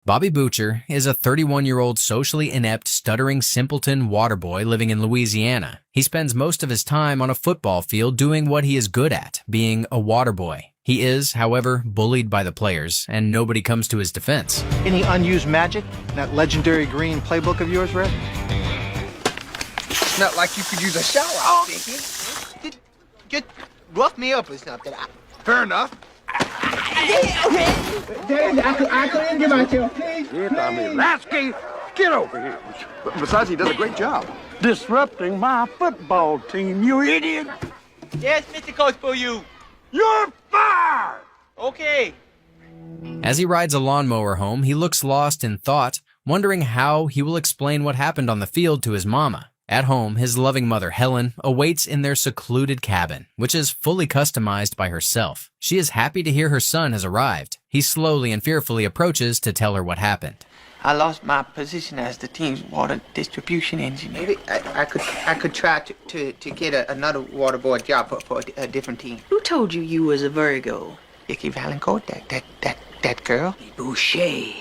Bobby Boucher is a 31-year-old socially inept, stuttering simpleton water boy living in Louisiana. He spends most of his time on a football field doing what he is good at, being a water boy. He is, however, bullied by the players, and nobody comes to his defense. Any unused magic? That legendary green playbook of yours, Red? It's not like you could use a shower, I'm thinking. Just rough me up or something. Fair enough. I couldn't get myself. Lasky, get over here. Besides, he does a great job. Disrupting my football team, you idiot! Yes, Mr. Coach, for you. You're fired! Okay. As he rides a lawnmower home, he looks lost in thought, wondering how he will explain what happened on the field to his mama. At home, his loving mother, Helen, awaits in their secluded cabin, which is fully customized by herself. She is happy to hear her son has arrived. He slowly and fearfully approaches to tell her what happened. I lost my position as the team's water distribution engineer. Maybe I could try to get another water boy job for a different team. Who told you you was a Virgo? Vicky Valancourt, that girl. Boucher.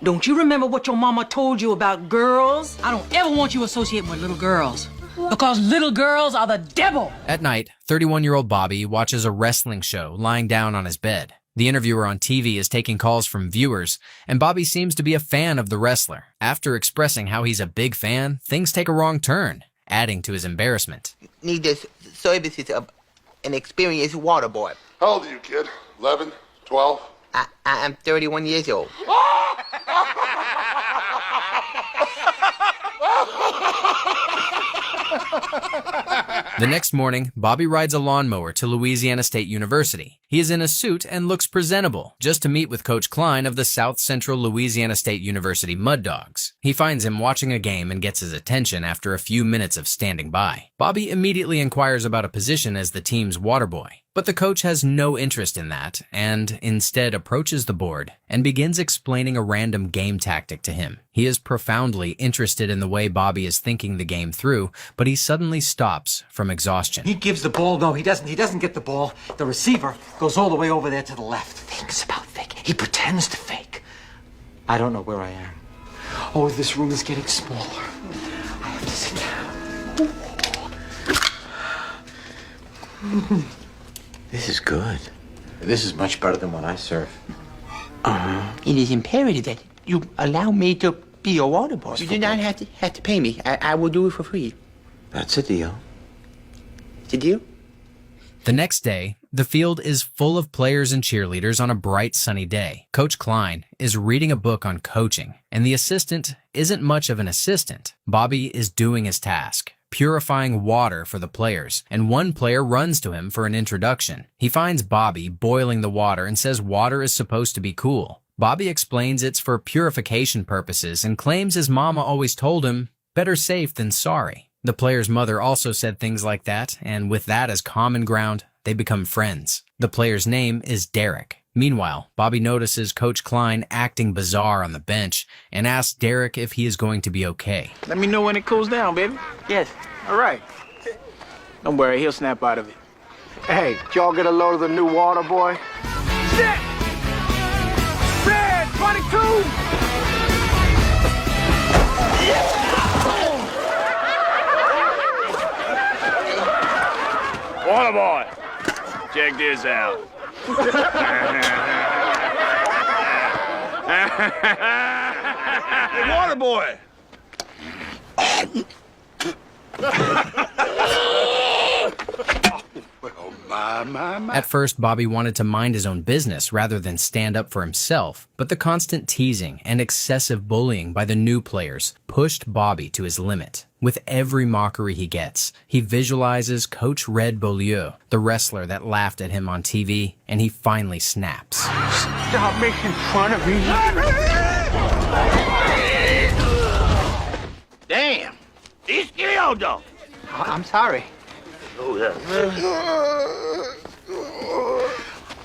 Don't you remember what your mama told you about girls? I don't ever want you associating with little girls. Because little girls are the devil. At night, 31-year-old Bobby watches a wrestling show lying down on his bed. The interviewer on TV is taking calls from viewers, and Bobby seems to be a fan of the wrestler. After expressing how he's a big fan, things take a wrong turn, adding to his embarrassment. Need the services of an experienced water boy. How old are you, kid? 11? 12? I'm 31 years old. The next morning, Bobby rides a lawnmower to Louisiana State University. He is in a suit and looks presentable, just to meet with Coach Klein of the South Central Louisiana State University Mud Dogs. He finds him watching a game and gets his attention after a few minutes of standing by. Bobby immediately inquires about a position as the team's water boy. But the coach has no interest in that and instead approaches the board and begins explaining a random game tactic to him. He is profoundly interested in the way Bobby is thinking the game through, but he suddenly stops from exhaustion. He gives the ball. No, he doesn't. He doesn't get the ball. The receiver goes all the way over there to the left. Thinks about faking. He pretends to fake. I don't know where I am. Oh, this room is getting smaller. I have to sit down. This is good. This is much better than what I serve. It is imperative that you allow me to be your water boy. You do not have to pay me. I will do it for free. That's a deal. It's a deal? The next day, the field is full of players and cheerleaders on a bright, sunny day. Coach Klein is reading a book on coaching, and the assistant isn't much of an assistant. Bobby is doing his task, purifying water for the players, and one player runs to him for an introduction. He finds Bobby boiling the water and says water is supposed to be cool. Bobby explains it's for purification purposes and claims his mama always told him, better safe than sorry. The player's mother also said things like that, and with that as common ground, they become friends. The player's name is Derek. Meanwhile, Bobby notices Coach Klein acting bizarre on the bench and asks Derek if he is going to be okay. Let me know when it cools down, baby. Yes. All right. Don't worry, he'll snap out of it. Hey, did y'all get a load of the new water boy? Shit! Red 22! Water boy, check this out. Water boy. At first, Bobby wanted to mind his own business rather than stand up for himself, but the constant teasing and excessive bullying by the new players pushed Bobby to his limit. With every mockery he gets, he visualizes Coach Red Beaulieu, the wrestler that laughed at him on TV, and he finally snaps. Stop making fun of me. Damn, he's killed though. I'm sorry. Oh yeah.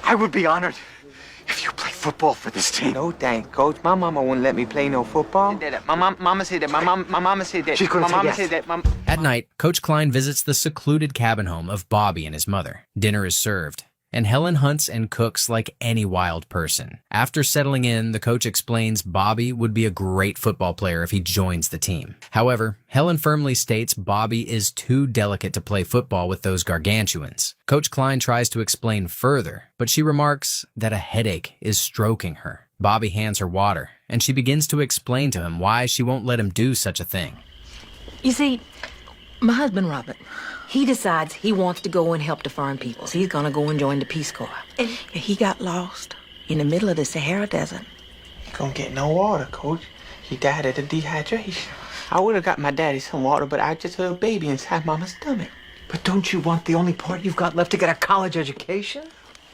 I would be honored if you played football for this team. No, thank Coach. My mama wouldn't let me play no football. My mama said that. My mama said that. She's gonna my say mama yes. said that. At night, Coach Klein visits the secluded cabin home of Bobby and his mother. Dinner is served, and Helen hunts and cooks like any wild person. After settling in, the coach explains Bobby would be a great football player if he joins the team. However, Helen firmly states Bobby is too delicate to play football with those gargantuans. Coach Klein tries to explain further, but she remarks that a headache is stroking her. Bobby hands her water, and she begins to explain to him why she won't let him do such a thing. You see, my husband, Robert, he decides he wants to go and help the foreign peoples. He's gonna go and join the Peace Corps. And he got lost in the middle of the Sahara Desert. He couldn't get no water, Coach. He died of the dehydration. I would have got my daddy some water, but I just a baby inside Mama's stomach. But don't you want the only part you've got left to get a college education?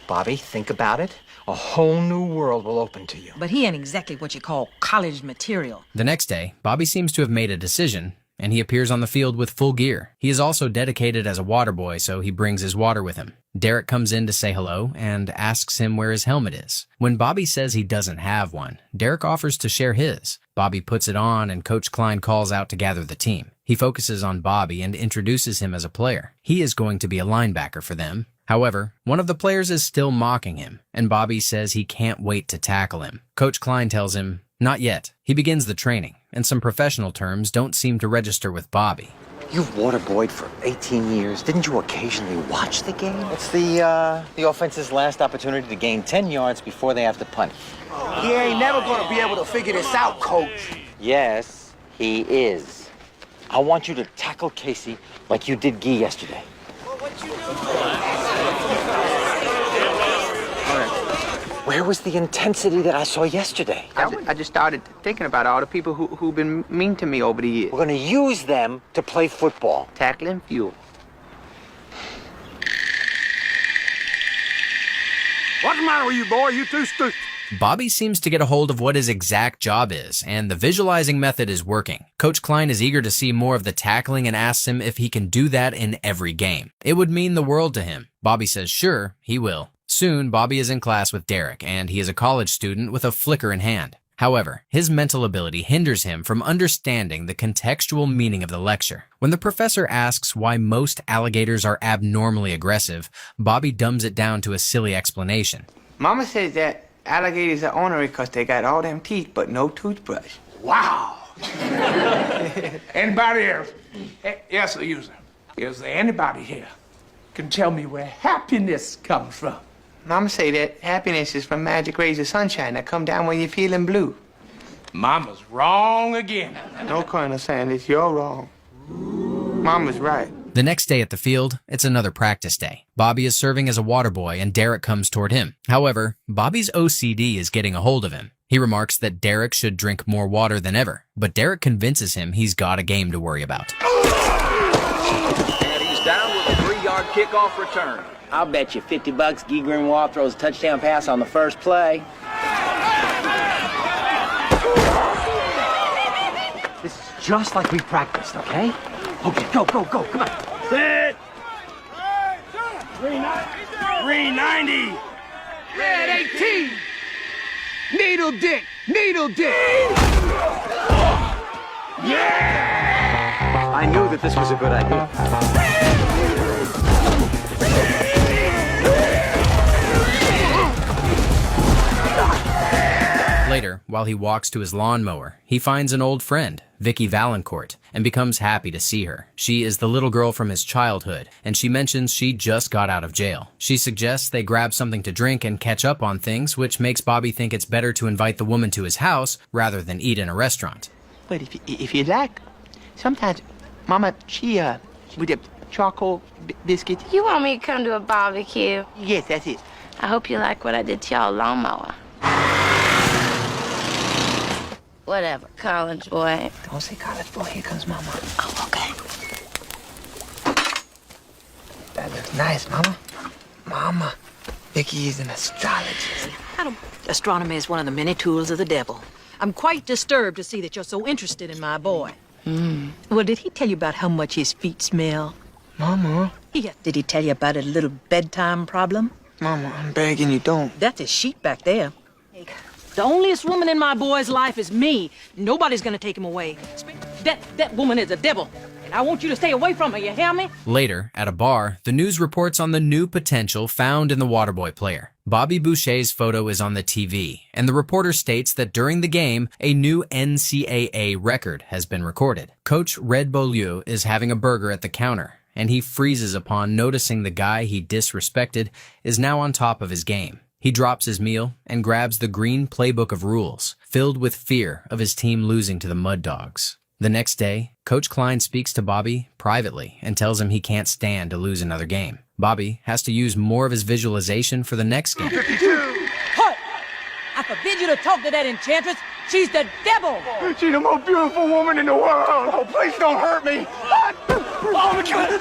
Bobby, think about it. A whole new world will open to you. But he ain't exactly what you call college material. The next day, Bobby seems to have made a decision, and he appears on the field with full gear. He is also dedicated as a water boy, so he brings his water with him. Derek comes in to say hello and asks him where his helmet is. When Bobby says he doesn't have one, Derek offers to share his. Bobby puts it on, and Coach Klein calls out to gather the team. He focuses on Bobby and introduces him as a player. He is going to be a linebacker for them. However, one of the players is still mocking him, and Bobby says he can't wait to tackle him. Coach Klein tells him, not yet. He begins the training, and some professional terms don't seem to register with Bobby. You've waterboyed for 18 years. Didn't you occasionally watch the game? It's the offense's last opportunity to gain 10 yards before they have to punt. He ain't never gonna be able to figure this out, Coach. Yes, he is. I want you to tackle Casey like you did Guy yesterday. Where was the intensity that I saw yesterday? I just started thinking about all the people who've been mean to me over the years. We're going to use them to play football. Tackling fuel. What's the matter with you, boy? You too stupid. Bobby seems to get a hold of what his exact job is, and the visualizing method is working. Coach Klein is eager to see more of the tackling and asks him if he can do that in every game. It would mean the world to him. Bobby says sure, he will. Soon, Bobby is in class with Derek, and he is a college student with a flicker in hand. However, his mental ability hinders him from understanding the contextual meaning of the lecture. When the professor asks why most alligators are abnormally aggressive, Bobby dumbs it down to a silly explanation. Mama says that alligators are ornery because they got all them teeth but no toothbrush. Wow. Anybody else? Yes, sir, user. Is there anybody here can tell me where happiness comes from? Mama say that happiness is from magic rays of sunshine that come down when you're feeling blue. Mama's wrong again. No, Colonel Sanders, you're wrong. Mama's right. The next day at the field, it's another practice day. Bobby is serving as a water boy, and Derek comes toward him. However, Bobby's OCD is getting a hold of him. He remarks that Derek should drink more water than ever, but Derek convinces him he's got a game to worry about. And he's down with a 3-yard kickoff return. I'll bet you $50 Guy Grenoir throws a touchdown pass on the first play. This is just like we practiced, okay? Okay, go, come on. Sit! 390! Red 18! Needle dick! Yeah! I knew that this was a good idea. Later, while he walks to his lawnmower, he finds an old friend, Vicky Valancourt, and becomes happy to see her. She is the little girl from his childhood, and she mentions she just got out of jail. She suggests they grab something to drink and catch up on things, which makes Bobby think it's better to invite the woman to his house rather than eat in a restaurant. But if you like, sometimes Mama, she with the charcoal biscuit. You want me to come to a barbecue? Yes, that's it. I hope you like what I did to y'all lawnmower. Whatever, college boy. Don't say college boy. Here comes Mama. Oh, okay. That looks nice, Mama. Mama, Vicky is an astrologist. Astronomy is one of the many tools of the devil. I'm quite disturbed to see that you're so interested in my boy. Well, did he tell you about how much his feet smell? Mama. Yeah. Did he tell you about a little bedtime problem? Mama, I'm begging you, don't. That's his sheet back there. The onlyest woman in my boy's life is me. Nobody's gonna take him away. That woman is a devil. and I want you to stay away from her, you hear me? Later, at a bar, the news reports on the new potential found in the Waterboy player. Bobby Boucher's photo is on the TV, and the reporter states that during the game, a new NCAA record has been recorded. Coach Red Beaulieu is having a burger at the counter, and he freezes upon noticing the guy he disrespected is now on top of his game. He drops his meal and grabs the green playbook of rules, filled with fear of his team losing to the Mud Dogs. The next day, Coach Klein speaks to Bobby privately and tells him he can't stand to lose another game. Bobby has to use more of his visualization for the next game. Halt! I forbid you to talk to that enchantress. She's the devil. She's the most beautiful woman in the world. Oh, please don't hurt me. Oh, my God.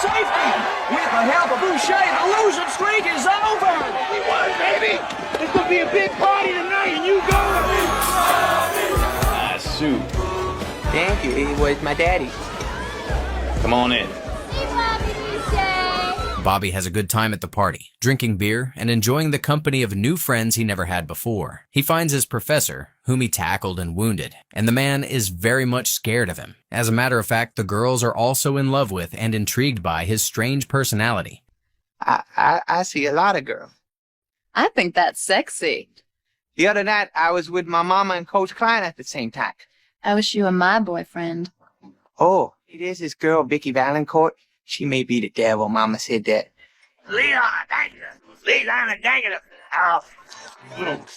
Safety! With the help of Boucher, the losing streak is over! We won, baby. It's going to be a big party tonight, and you go. Nice suit. Thank you. It was my daddy. Come on in. Bobby has a good time at the party, drinking beer and enjoying the company of new friends he never had before. He finds his professor, whom he tackled and wounded, and the man is very much scared of him. As a matter of fact, the girls are also in love with and intrigued by his strange personality. I see a lot of girls. I think that's sexy. The other night, I was with my mama and Coach Klein at the same time. I wish you were my boyfriend. Oh, there's this girl, Vicky Valancourt. She may be the devil. Mama said that.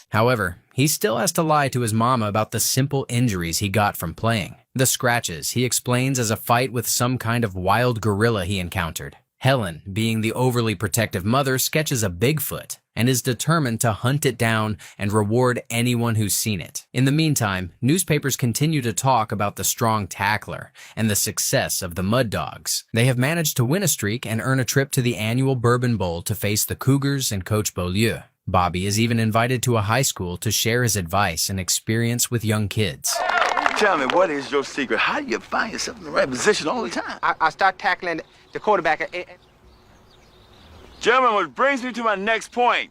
However, he still has to lie to his mama about the simple injuries he got from playing. The scratches he explains as a fight with some kind of wild gorilla he encountered. Helen, being the overly protective mother, sketches a Bigfoot and is determined to hunt it down and reward anyone who's seen it. In the meantime, newspapers continue to talk about the strong tackler and the success of the Mud Dogs. They have managed to win a streak and earn a trip to the annual Bourbon Bowl to face the Cougars and Coach Beaulieu. Bobby is even invited to a high school to share his advice and experience with young kids. Tell me, what is your secret? How do you find yourself in the right position all the time? I start tackling the quarterback. Gentlemen, which brings me to my next point.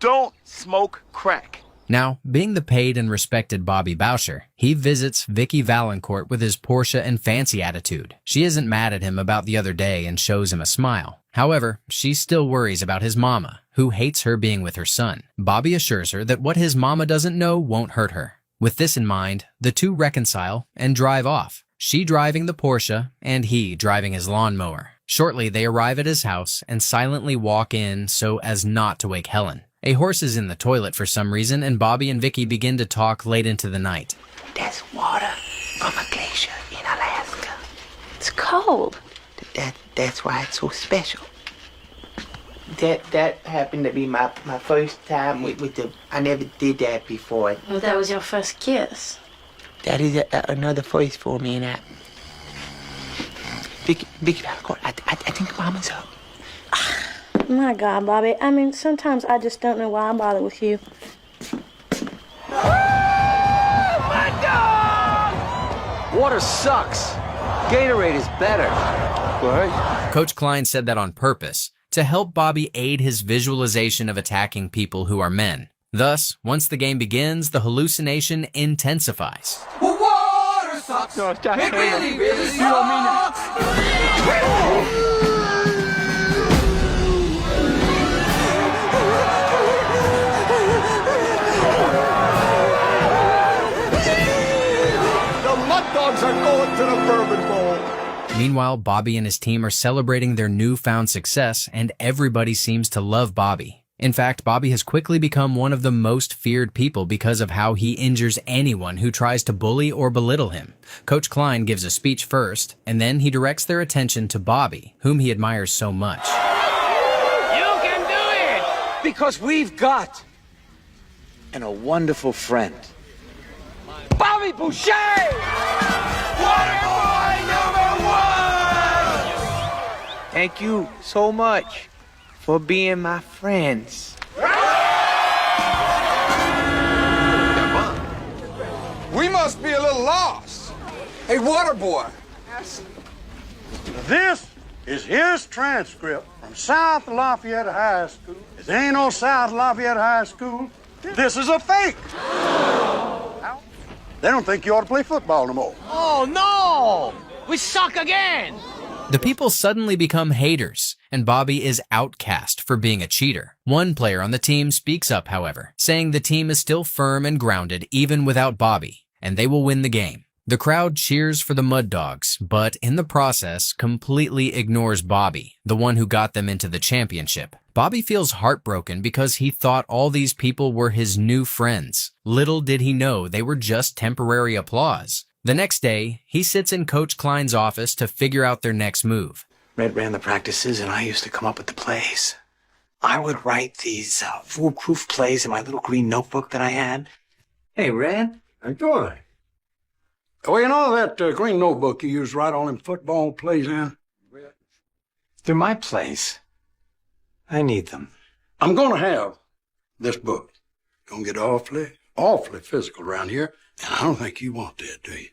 Don't smoke crack. Now, being the paid and respected Bobby Boucher, he visits Vicky Valancourt with his Porsche and fancy attitude. She isn't mad at him about the other day and shows him a smile. However, she still worries about his mama, who hates her being with her son. Bobby assures her that what his mama doesn't know won't hurt her. With this in mind, the two reconcile and drive off, she driving the Porsche and he driving his lawnmower. Shortly, they arrive at his house and silently walk in so as not to wake Helen. A horse is in the toilet for some reason, and Bobby and Vicky begin to talk late into the night. That's water from a glacier in Alaska. It's cold. That's why it's so special. That happened to be my first time with the... I never did that before. Well, that was your first kiss. That is another first for me, and I... Vicky, I think Mama's up. My God, Bobby. I mean, sometimes I just don't know why I bother with you. Water sucks. Gatorade is better. What? Coach Klein said that on purpose, to help Bobby aid his visualization of attacking people who are men. Thus, once the game begins, the hallucination intensifies. Water sucks. No, stop It saying really that. You don't mean that. sucks. Dogs are going to the Bourbon Bowl. Meanwhile, Bobby and his team are celebrating their newfound success, and everybody seems to love Bobby. In fact, Bobby has quickly become one of the most feared people because of how he injures anyone who tries to bully or belittle him. Coach Klein gives a speech first, and then he directs their attention to Bobby, whom he admires so much. You can do it! Because we've got a wonderful friend. Bobby Boucher! Waterboy #1! Thank you so much for being my friends. We must be a little lost. Hey, Waterboy. This is his transcript from South Lafayette High School. If there ain't no South Lafayette High School, this is a fake. They don't think you ought to play football no more. Oh, no! We suck again! The people suddenly become haters, and Bobby is outcast for being a cheater. One player on the team speaks up, however, saying the team is still firm and grounded even without Bobby, and they will win the game. The crowd cheers for the Mud Dogs, but in the process completely ignores Bobby, the one who got them into the championship. Bobby feels heartbroken because he thought all these people were his new friends. Little did he know they were just temporary applause. The next day, he sits in Coach Klein's office to figure out their next move. Red ran the practices, and I used to come up with the plays. I would write these foolproof plays in my little green notebook that I had. Hey, Red. How you doing? Oh, you know that green notebook you used to write all them football plays in? They're my plays. I need them. I'm going to have this book. Gonna get awfully physical around here, and I don't think you want that, do you?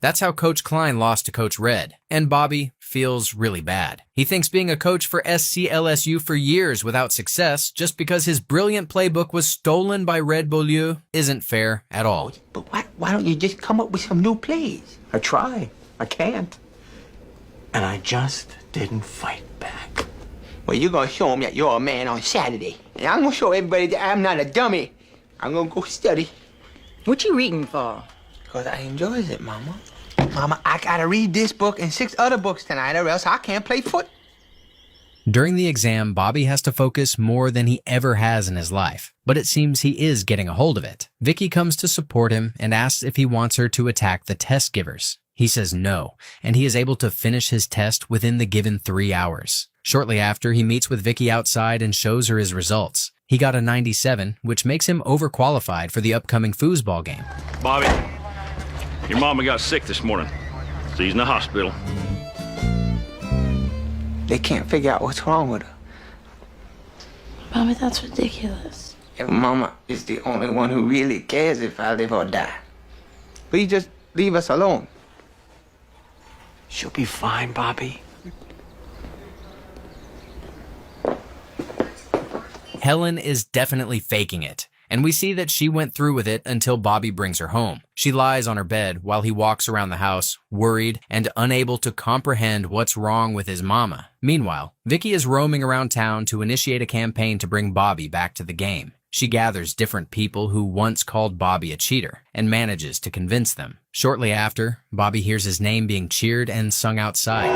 That's how Coach Klein lost to Coach Red, and Bobby feels really bad. He thinks being a coach for SCLSU for years without success just because his brilliant playbook was stolen by Red Beaulieu isn't fair at all. But why don't you just come up with some new plays? I try. I can't. And I just didn't fight back. Well, you're gonna show them that you're a man on Saturday. And I'm gonna show everybody that I'm not a dummy. I'm gonna go study. What you reading for? Because I enjoys it, Mama. Mama, I gotta read this book and 6 other books tonight, or else I can't play foot. During the exam, Bobby has to focus more than he ever has in his life, but it seems he is getting a hold of it. Vicky comes to support him and asks if he wants her to attack the test givers. He says no, and he is able to finish his test within the given 3 hours. Shortly after, he meets with Vicky outside and shows her his results. He got a 97, which makes him overqualified for the upcoming foosball game. Bobby, your mama got sick this morning. She's in the hospital. They can't figure out what's wrong with her. Bobby, that's ridiculous. And Mama is the only one who really cares if I live or die. Please just leave us alone. She'll be fine, Bobby. Helen is definitely faking it, and we see that she went through with it until Bobby brings her home. She lies on her bed while he walks around the house, worried and unable to comprehend what's wrong with his mama. Meanwhile, Vicky is roaming around town to initiate a campaign to bring Bobby back to the game. She gathers different people who once called Bobby a cheater and manages to convince them. Shortly after, Bobby hears his name being cheered and sung outside.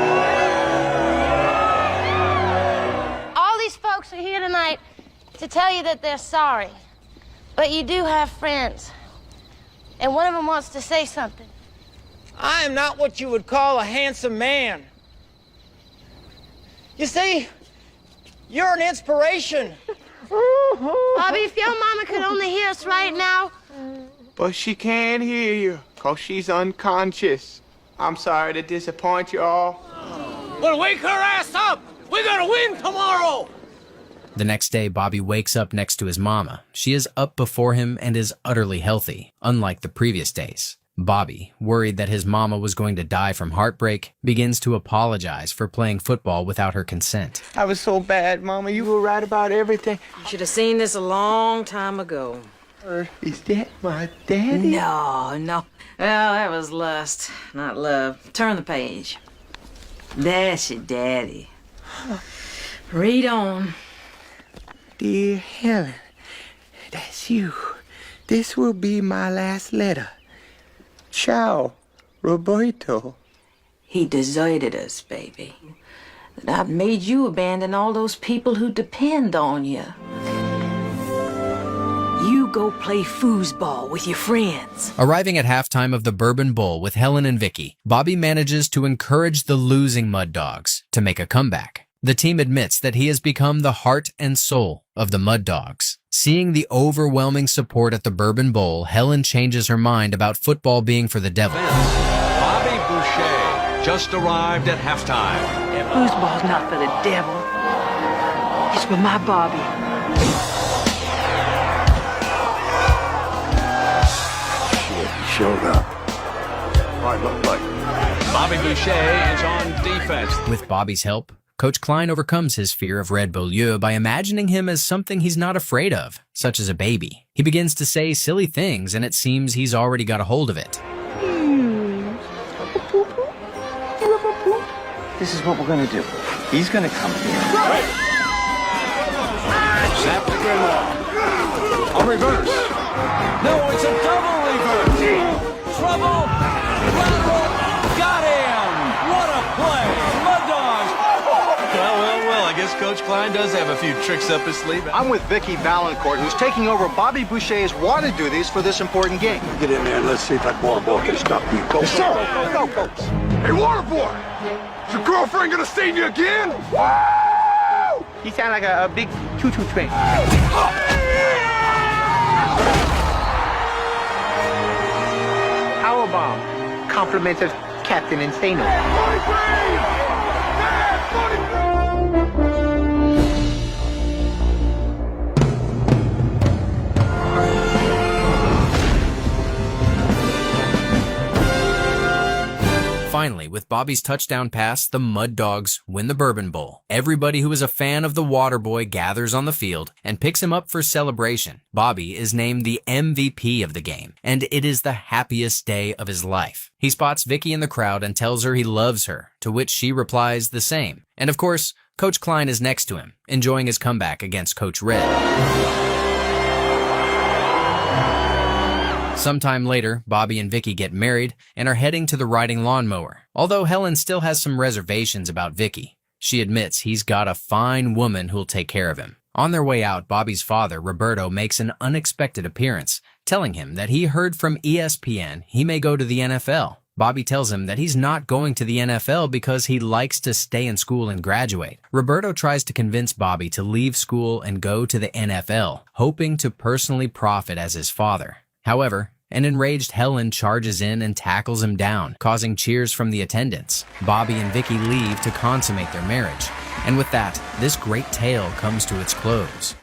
All these folks are here tonight to tell you that they're sorry. But you do have friends. And one of them wants to say something. I am not what you would call a handsome man. You see, you're an inspiration. Bobby, if your mama could only hear us right now. But she can't hear you, 'cause she's unconscious. I'm sorry to disappoint you all. Well, wake her ass up! We're gonna win tomorrow! The next day, Bobby wakes up next to his mama. She is up before him and is utterly healthy, unlike the previous days. Bobby, worried that his mama was going to die from heartbreak, begins to apologize for playing football without her consent. I was so bad, Mama. You were right about everything. You should have seen this a long time ago. Is that my daddy? No. Well, that was lust, not love. Turn the page. That's your daddy. Read on. Dear Helen, that's you. This will be my last letter. Ciao, Roberto. He deserted us, baby. That made you abandon all those people who depend on you. You go play foosball with your friends. Arriving at halftime of the Bourbon Bowl with Helen and Vicky, Bobby manages to encourage the losing Mud Dogs to make a comeback. The team admits that he has become the heart and soul of the Mud Dogs. Seeing the overwhelming support at the Bourbon Bowl, Helen changes her mind about football being for the devil. Bobby Boucher just arrived at halftime. Foosball's not for the devil. It's for my Bobby. Showed up. Right, look like. Bobby Boucher is on defense. With Bobby's help, Coach Klein overcomes his fear of Red Beaulieu by imagining him as something he's not afraid of, such as a baby. He begins to say silly things, and it seems he's already got a hold of it. This is what we're gonna do. He's gonna come here. Snap to Grandma. A reverse. No, it's a double reverse. Trouble. Lateral. Got him. What a play. Mud Dogs. Well, I guess Coach Klein does have a few tricks up his sleeve. I'm with Vicky Valancourt, who's taking over Bobby Boucher's water duties for this important game. Get in there and let's see if that water boy can stop you. Go, Yes, sir. go. Hey, water boy! Is your girlfriend gonna see you again? Woo! You sound like a big choo-choo train. Powerbomb. Compliment of Captain Insano. Finally, with Bobby's touchdown pass, the Mud Dogs win the Bourbon Bowl. Everybody who is a fan of the Water Boy gathers on the field and picks him up for celebration. Bobby is named the MVP of the game, and it is the happiest day of his life. He spots Vicky in the crowd and tells her he loves her, to which she replies the same. And of course, Coach Klein is next to him, enjoying his comeback against Coach Red. Sometime later, Bobby and Vicky get married and are heading to the riding lawnmower. Although Helen still has some reservations about Vicky, she admits he's got a fine woman who'll take care of him. On their way out, Bobby's father, Roberto, makes an unexpected appearance, telling him that he heard from ESPN he may go to the NFL. Bobby tells him that he's not going to the NFL because he likes to stay in school and graduate. Roberto tries to convince Bobby to leave school and go to the NFL, hoping to personally profit as his father. However, an enraged Helen charges in and tackles him down, causing cheers from the attendants. Bobby and Vicky leave to consummate their marriage. And with that, this great tale comes to its close.